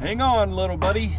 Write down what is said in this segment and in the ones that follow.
Hang on, little buddy.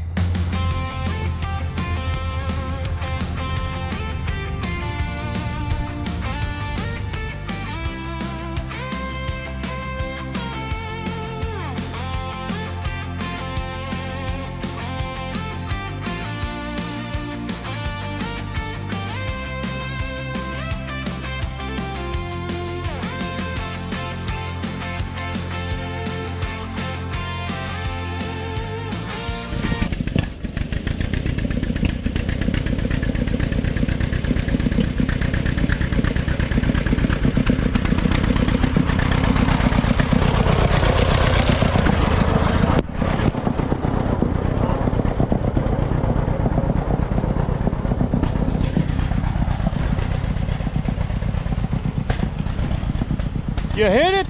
You hit it?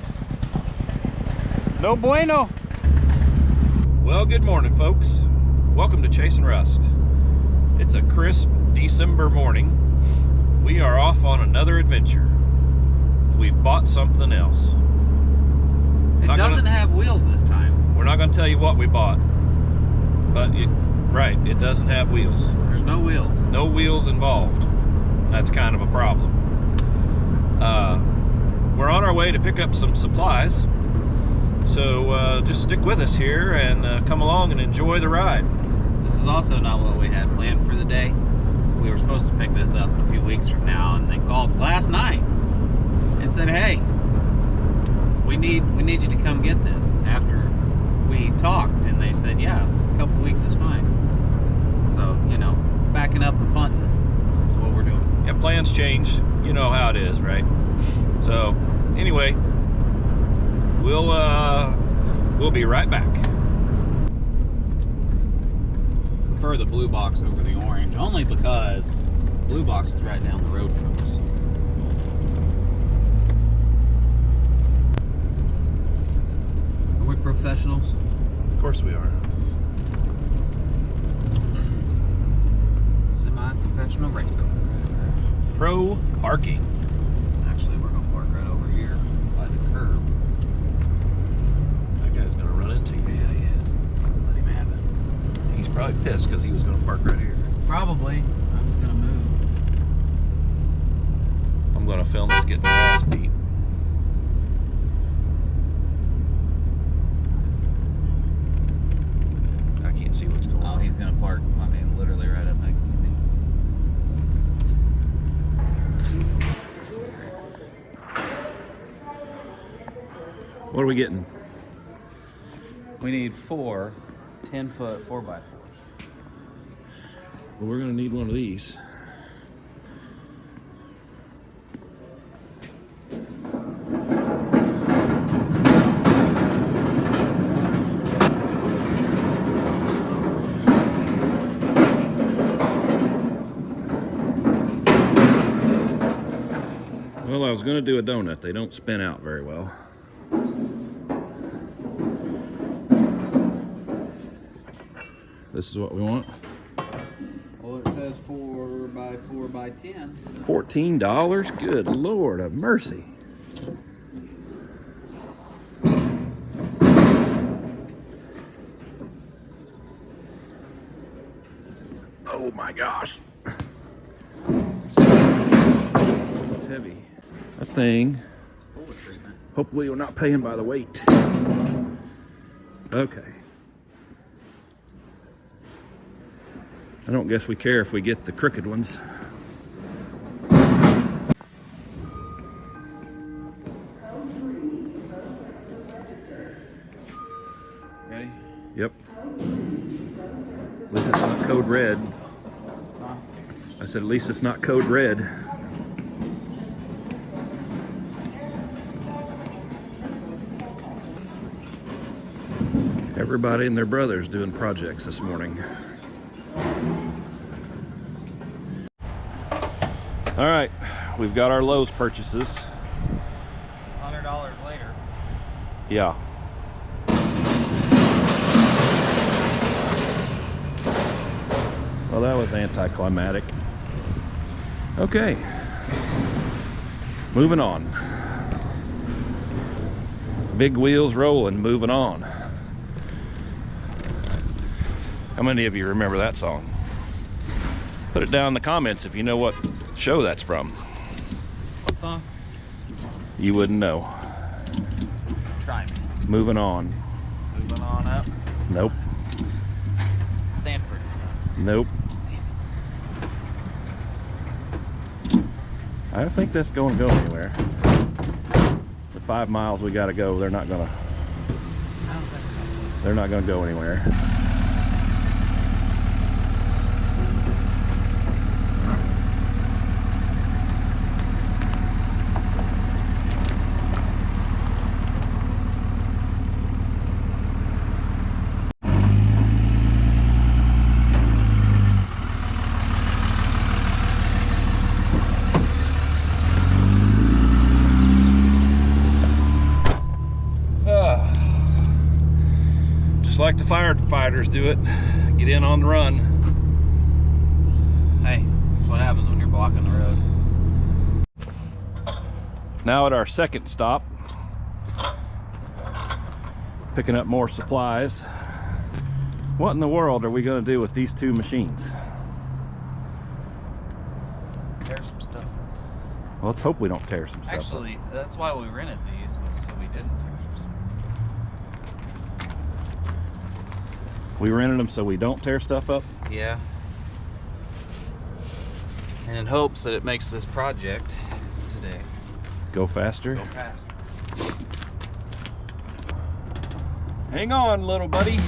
No bueno. Well, good morning, folks. Welcome to Chasin Rust. It's a crisp December morning. We are off on another adventure. We've bought something else. It doesn't have wheels this time. We're not going to tell you what we bought, but right, it doesn't have wheels. There's no wheels. No wheels involved. That's kind of a problem. We're on our way to pick up some supplies, so just stick with us here and come along and enjoy the ride. This is also not what we had planned for the day. We were supposed to pick this up a few weeks from now, and they called last night and said, "Hey, we need you to come get this." After we talked, and they said, "Yeah, a couple weeks is fine." So, you know, backing up and punting. That's what we're doing. Yeah, plans change. You know how it is, right? So, anyway, we'll be right back. Prefer the blue box over the orange, only because the blue box is right down the road from us. Are we professionals? Of course we are. Semi-professional race car. Pro parking. Actually, we're gonna park right over here by the curb. That guy's gonna run into you. Yeah, he is. Let him have it. He's probably pissed because he was gonna park right here. Probably. I was gonna move. I'm gonna film us getting our ass beat. I can't see what's going on. Oh, he's gonna park, I mean, literally right up next to me. What are we getting? We need 4 10-foot 4x4s. Well, we're gonna need one of these. Well, I was gonna do a donut. They don't spin out very well. This is what we want. Well, it says 4x4x10. So. $14? Good Lord of mercy. Oh my gosh. It's heavy. That thing. It's full of treatment. Hopefully we're not paying by the weight. Okay. I don't guess we care if we get the crooked ones. Ready? Yep. At least it's not code red. Huh? I said at least it's not code red. Everybody and their brothers doing projects this morning. All right, we've got our Lowe's purchases. $100 later. Yeah. Well, that was anticlimactic. Okay. Moving on. Big wheels rolling, moving on. How many of you remember that song? Put it down in the comments if you know what show that's from. What song? You wouldn't know. Try me. Moving on. Moving on up. Nope. Sanford is up. Nope. I don't think that's going to go anywhere. The 5 miles we got to go, they're not going to go anywhere. Just like the firefighters do it, get in on the run. Hey, that's what happens when you're blocking the road. Now at our second stop, picking up more supplies. What in the world are we going to do with these two machines? Tear some stuff. Well, let's hope we don't tear some stuff Actually, that's why we rented these, was so we didn't tear some stuff. We rented them so we don't tear stuff up? Yeah. And in hopes that it makes this project today Go faster? go faster. Hang on, little buddy.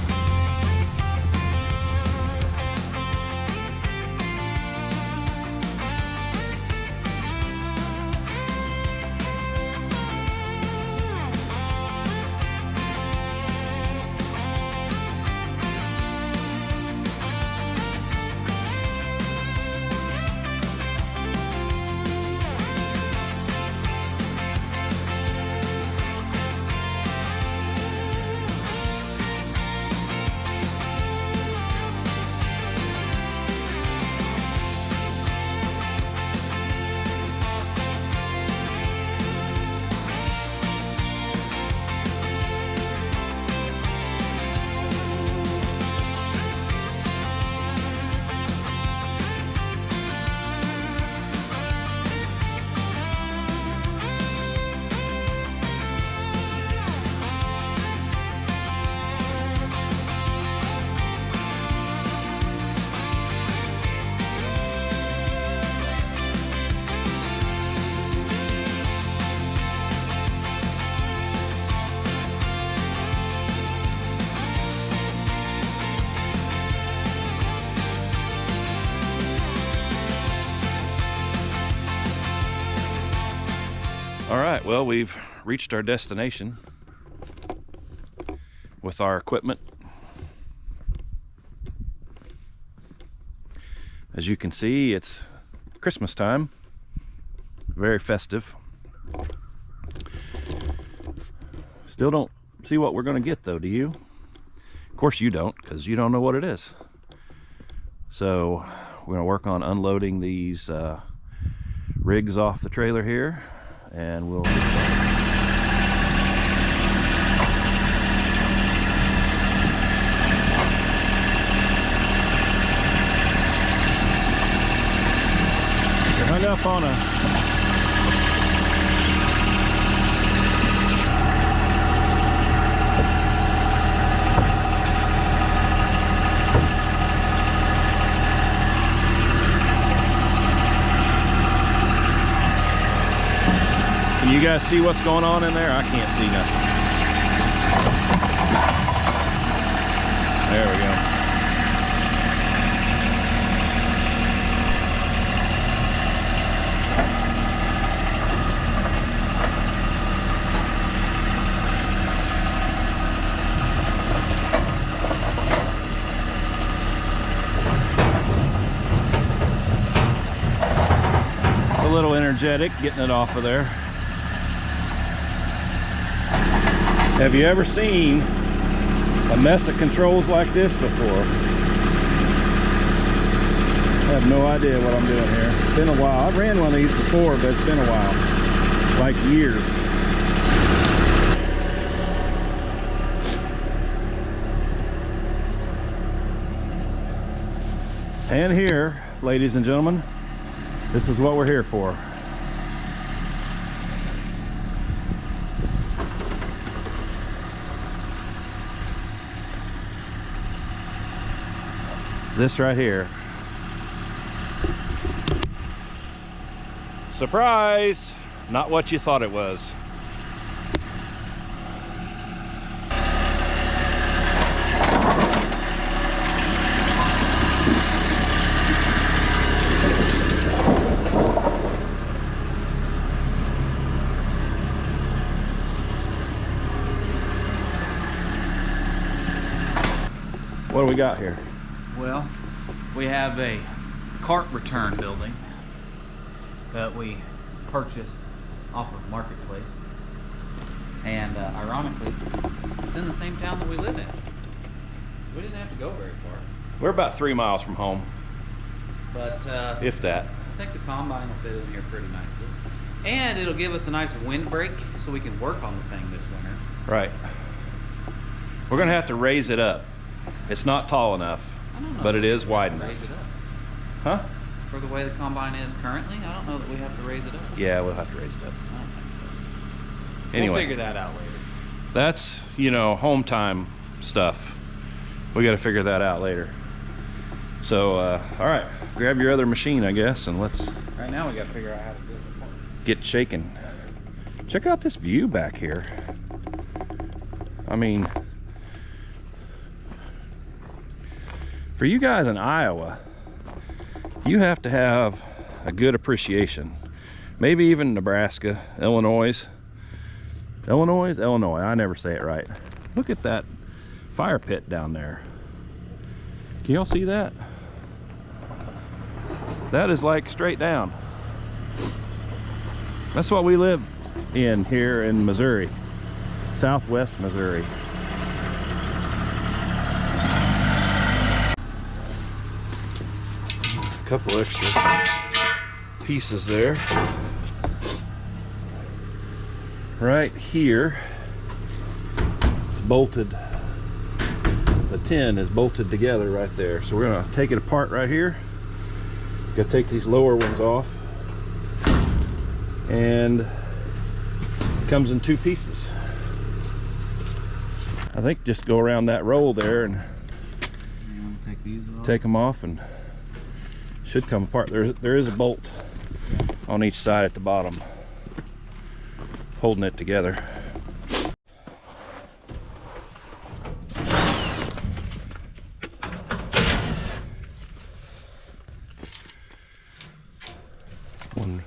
All right, well, we've reached our destination with our equipment. As you can see, it's Christmas time, very festive. Still don't see what we're going to get though, do you? Of course you don't, because you don't know what it is. So we're going to work on unloading these rigs off the trailer here, and we'll get started. You're hung up on a Can you guys see what's going on in there? I can't see nothing. There we go. It's a little energetic getting it off of there. Have you ever seen a mess of controls like this before? I have no idea what I'm doing here. It's been a while. I've ran one of these before, but it's been a while. Like years. And here, ladies and gentlemen, this is what we're here for. This right here. Surprise! Not what you thought it was. What do we got here? Well, we have a cart return building that we purchased off of Marketplace, and ironically, it's in the same town that we live in, so we didn't have to go very far. We're about 3 miles from home, but if that. I think the combine will fit in here pretty nicely, and it'll give us a nice windbreak so we can work on the thing this winter. Right. We're gonna have to raise it up. It's not tall enough, but it is wide enough. Raise it up. Huh? For the way the combine is currently, I don't know that we have to raise it up. Yeah, we'll have to raise it up. I don't think so. Anyway, We'll figure that out later. that's, you know, home time stuff. We got to figure that out later. So, all right, grab your other machine, I guess, and let's Right now, we got to figure out how to do it. get shaking. Check out this view back here. I mean, for you guys in Iowa, you have to have a good appreciation. Maybe even Nebraska, Illinois. Illinois, I never say it right. Look at that fire pit down there. Can y'all see that? That is like straight down. That's what we live in here in Missouri, Southwest Missouri. Couple extra pieces there. Right here, it's bolted. The tin is bolted together right there. So we're gonna take it apart right here. Gotta take these lower ones off. And it comes in 2 pieces. I think just go around that roll there and Take these off. take them off, and should come apart. There is a bolt on each side at the bottom holding it together. One.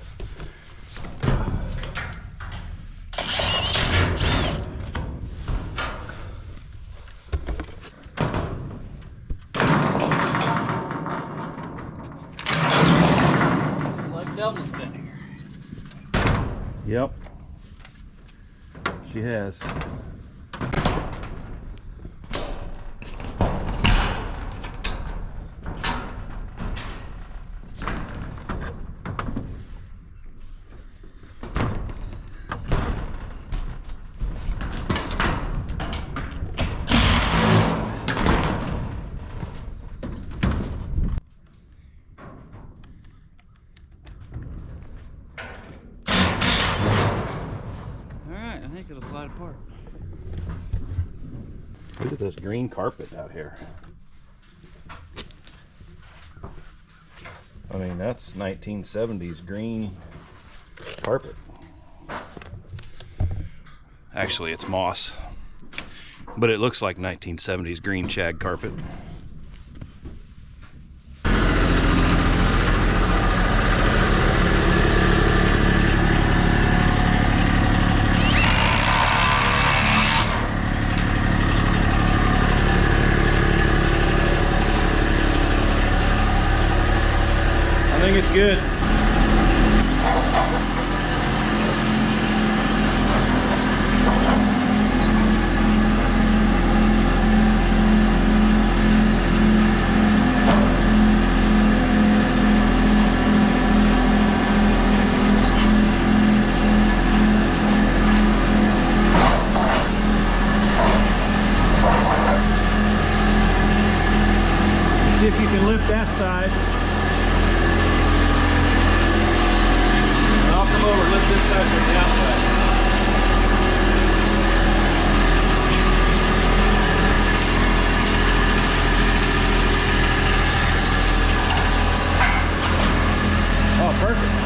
Devlin's been here. Yep, she has. Alright, I think it'll slide apart. Look at this green carpet out here. I mean, that's 1970s green carpet. Actually, it's moss, but it looks like 1970s green shag carpet. I think it's good. See if you can lift that side. And I'll come over and lift this side from the outside. Oh, perfect.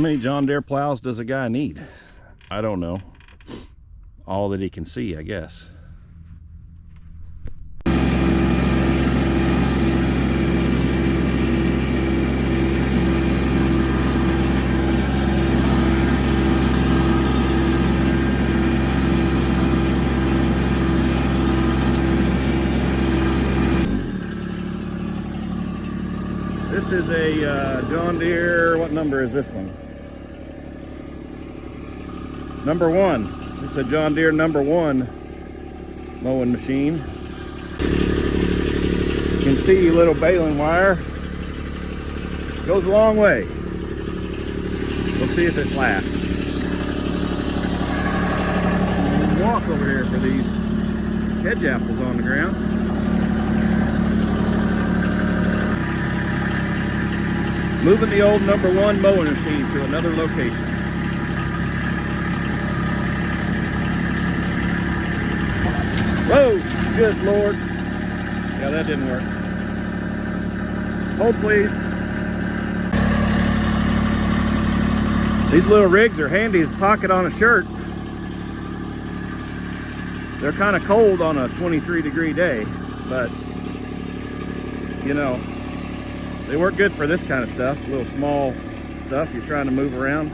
many John Deere plows does a guy need? I don't know. All that he can see, I guess. This is a John Deere, what number is this one? Number 1. This is a John Deere number 1 mowing machine. You can see little baling wire. Goes a long way. We'll see if it lasts. Walk over here for these hedge apples on the ground. Moving the old number 1 mowing machine to another location. Whoa, good Lord. Yeah, that didn't work. Hold please. These little rigs are handy as a pocket on a shirt. They're kind of cold on a 23-degree day, but you know, they work good for this kind of stuff, little small stuff you're trying to move around.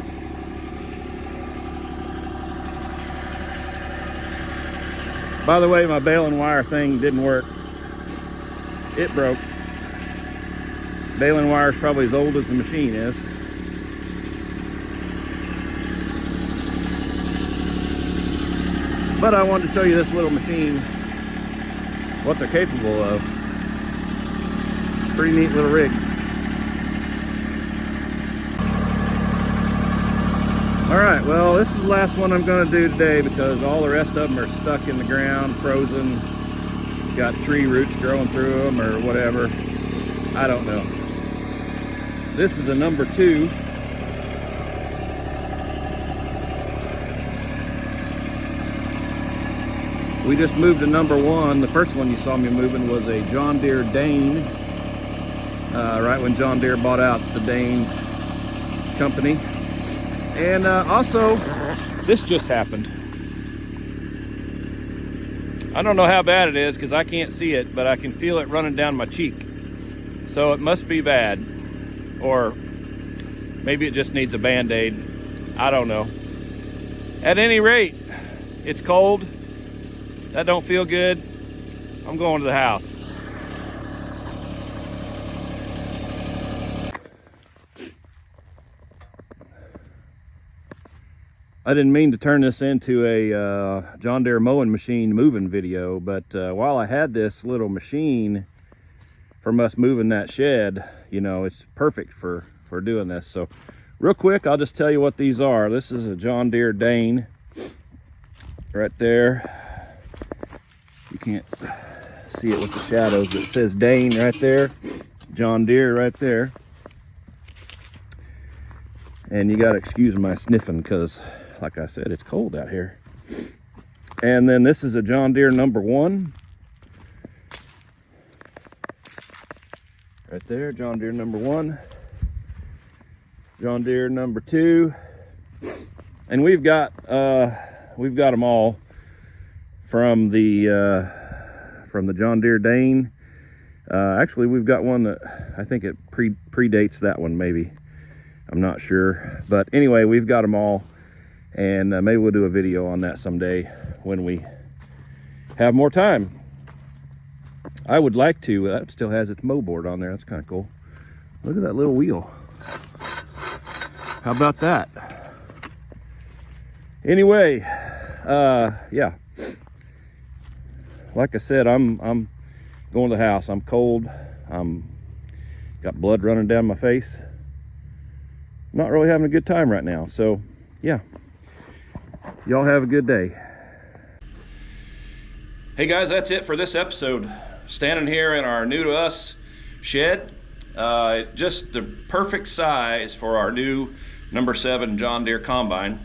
By the way, my baling wire thing didn't work. It broke. Baling wire is probably as old as the machine is. But I wanted to show you this little machine, what they're capable of. Pretty neat little rig. Alright, well, this is the last one I'm going to do today because all the rest of them are stuck in the ground, frozen, got tree roots growing through them or whatever. I don't know. This is a number 2. We just moved to number 1. The first one you saw me moving was a John Deere Dane. Right when John Deere bought out the Dane company. And also, this just happened. I don't know how bad it is because I can't see it, but I can feel it running down my cheek. So it must be bad. Or maybe it just needs a Band-Aid. I don't know. At any rate, it's cold. That don't feel good. I'm going to the house. I didn't mean to turn this into a John Deere mowing machine moving video, but while I had this little machine from us moving that shed, you know, it's perfect for doing this. So real quick, I'll just tell you what these are. This is a John Deere Dane right there. You can't see it with the shadows, but it says Dane right there, John Deere right there. And you gotta excuse my sniffing because, like I said, it's cold out here. And then this is a John Deere number 1. Right there, John Deere number 1. John Deere number 2. And we've got them all from the John Deere Dane. Actually, we've got one that I think it predates that one, maybe. I'm not sure. But anyway, we've got them all. And maybe we'll do a video on that someday when we have more time. I would like to. That still has its mow board on there. That's kind of cool. Look at that little wheel. How about that? Anyway, yeah. Like I said, I'm going to the house. I'm cold. I'm got blood running down my face. Not really having a good time right now. So, yeah. Y'all have a good day. Hey guys, that's it for this episode. Standing here in our new to us shed. Just the perfect size for our new number 7 John Deere combine.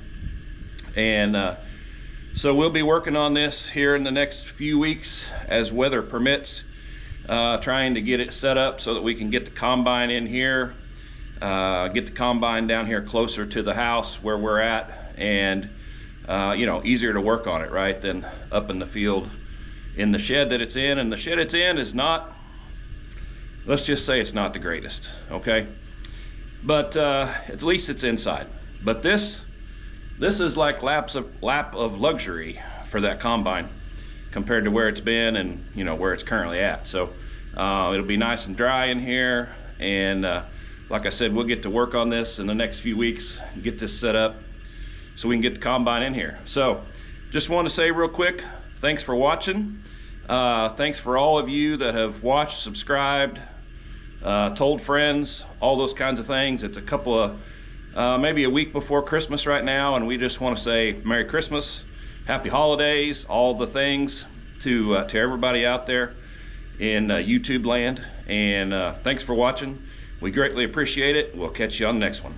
And so we'll be working on this here in the next few weeks as weather permits, trying to get it set up so that we can get the combine in here get the combine down here closer to the house where we're at, and you know, easier to work on it, right, than up in the field in the shed that it's in. And the shed it's in is not, let's just say it's not the greatest, okay? But at least it's inside. But this is like lap of luxury for that combine compared to where it's been and, you know, where it's currently at. So it'll be nice and dry in here, and like I said, we'll get to work on this in the next few weeks, get this set up so we can get the combine in here. So just want to say real quick, thanks for watching. Thanks for all of you that have watched, subscribed, told friends, all those kinds of things. It's a couple of, maybe a week before Christmas right now, and we just want to say Merry Christmas, Happy Holidays, all the things to everybody out there in YouTube land. And thanks for watching. We greatly appreciate it. We'll catch you on the next one.